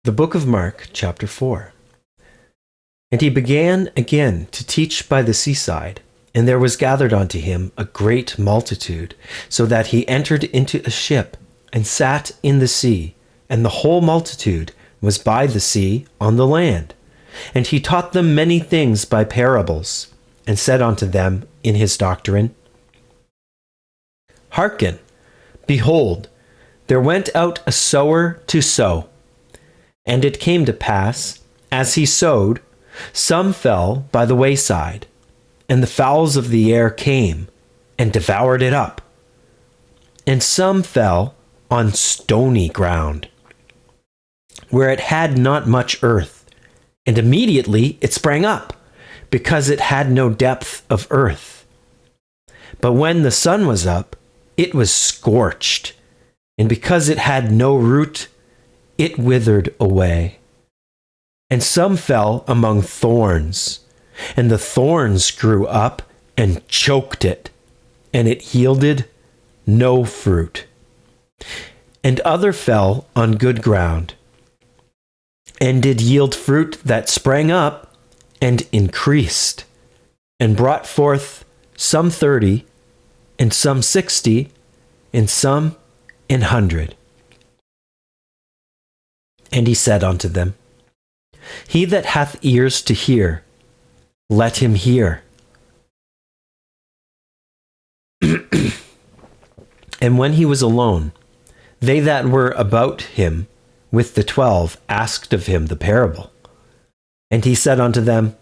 The book of Mark, chapter 4. And he began again to teach by the seaside, and there was gathered unto him a great multitude, so that he entered into a ship, and sat in the sea, and the whole multitude was by the sea on the land. And he taught them many things by parables, and said unto them in his doctrine, Hearken, behold, there went out a sower to sow. And it came to pass, as he sowed, some fell by the wayside, and the fowls of the air came and devoured it up. And some fell on stony ground, where it had not much earth, and immediately it sprang up, because it had no depth of earth. But when the sun was up, it was scorched, and because it had no root, it withered away. And some fell among thorns, and the thorns grew up and choked it, and it yielded no fruit. And other fell on good ground, and did yield fruit that sprang up and increased, and brought forth some 30, and some 60, and some 100. And he said unto them, He that hath ears to hear, let him hear. And when he was alone, they that were about him with the 12 asked of him the parable. And he said unto them,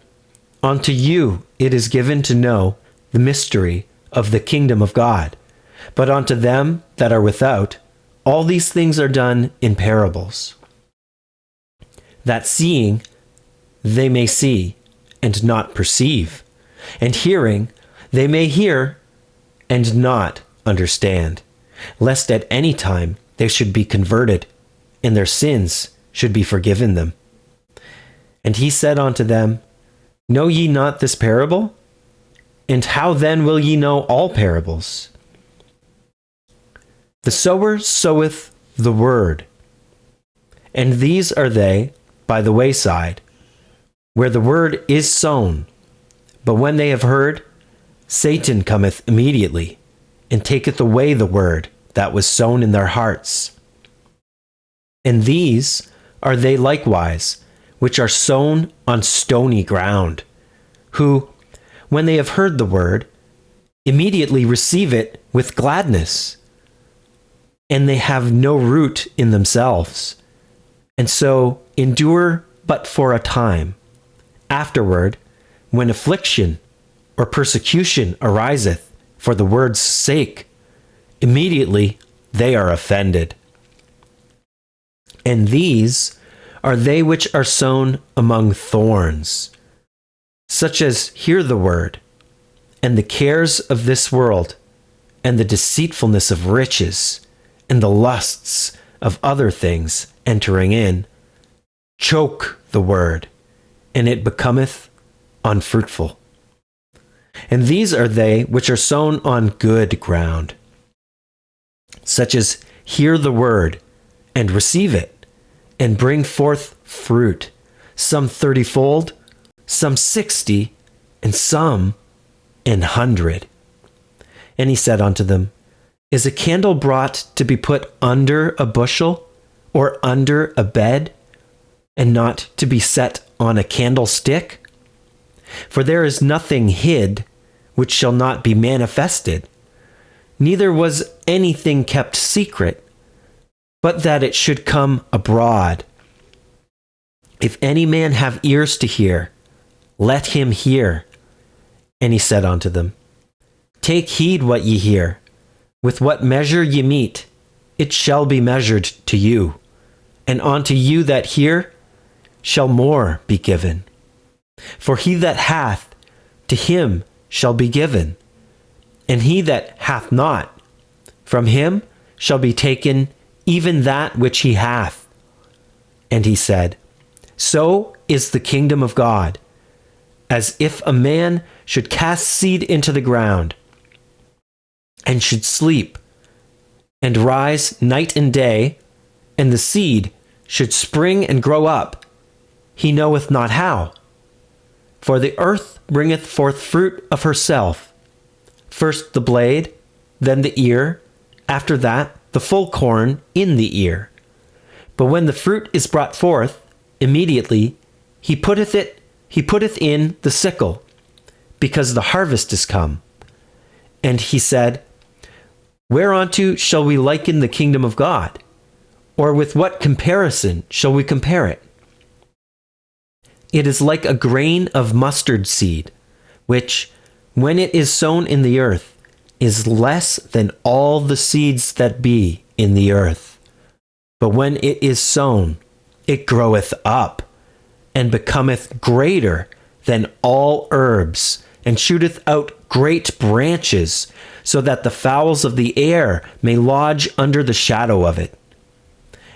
Unto you it is given to know the mystery of the kingdom of God, but unto them that are without, all these things are done in parables, that seeing they may see and not perceive, and hearing they may hear and not understand, lest at any time they should be converted, and their sins should be forgiven them. And he said unto them, Know ye not this parable? And how then will ye know all parables? The sower soweth the word, and these are they by the wayside, where the word is sown. But when they have heard, Satan cometh immediately, and taketh away the word that was sown in their hearts. And these are they likewise, which are sown on stony ground, who, when they have heard the word, immediately receive it with gladness, and they have no root in themselves, and so endure but for a time. Afterward, when affliction or persecution ariseth for the word's sake, immediately they are offended. And these are they which are sown among thorns, such as hear the word, and the cares of this world, and the deceitfulness of riches, and the lusts of other things entering in, choke the word, and it becometh unfruitful. And these are they which are sown on good ground, such as hear the word, and receive it, and bring forth fruit, some 30-fold, some 60, and some 100. And he said unto them, Is a candle brought to be put under a bushel, or under a bed, and not to be set on a candlestick? For there is nothing hid which shall not be manifested, neither was anything kept secret, but that it should come abroad. If any man have ears to hear, let him hear. And he said unto them, Take heed what ye hear. With what measure ye mete, it shall be measured to you, and unto you that hear shall more be given. For he that hath, to him shall be given, and he that hath not, from him shall be taken even that which he hath. And he said, So is the kingdom of God, as if a man should cast seed into the ground, and should sleep, and rise night and day, and the seed should spring and grow up, he knoweth not how. For the earth bringeth forth fruit of herself, first the blade, then the ear, after that the full corn in the ear. But when the fruit is brought forth, immediately he putteth in the sickle, because the harvest is come. And he said, Whereunto shall we liken the kingdom of God? Or with what comparison shall we compare it? It is like a grain of mustard seed, which, when it is sown in the earth, is less than all the seeds that be in the earth. But when it is sown, it groweth up, and becometh greater than all herbs, and shooteth out great branches, so that the fowls of the air may lodge under the shadow of it.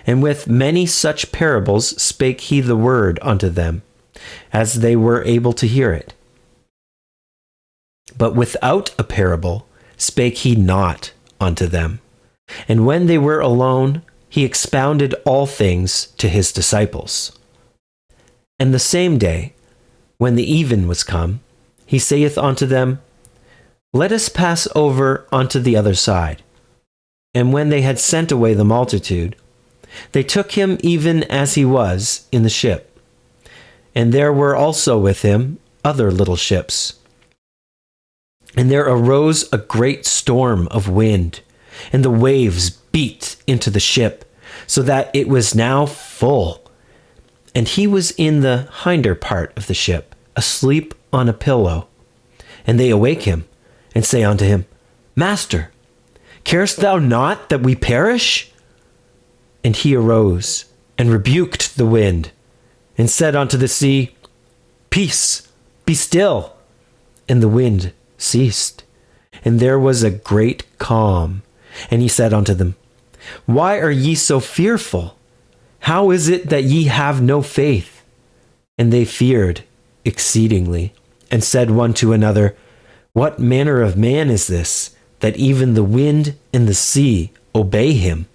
And with many such parables spake he the word unto them, as they were able to hear it. But without a parable spake he not unto them. And when they were alone, he expounded all things to his disciples. And the same day, when the even was come, he saith unto them, Let us pass over unto the other side. And when they had sent away the multitude, they took him even as he was in the ship. And there were also with him other little ships. And there arose a great storm of wind, and the waves beat into the ship, so that it was now full. And he was in the hinder part of the ship, asleep on a pillow. And they awake him, and say unto him, Master, carest thou not that we perish? And he arose, and rebuked the wind, and said unto the sea, Peace, be still. And the wind ceased, and there was a great calm. And he said unto them, Why are ye so fearful? How is it that ye have no faith? And they feared exceedingly, and said one to another, What manner of man is this, that even the wind and the sea obey him?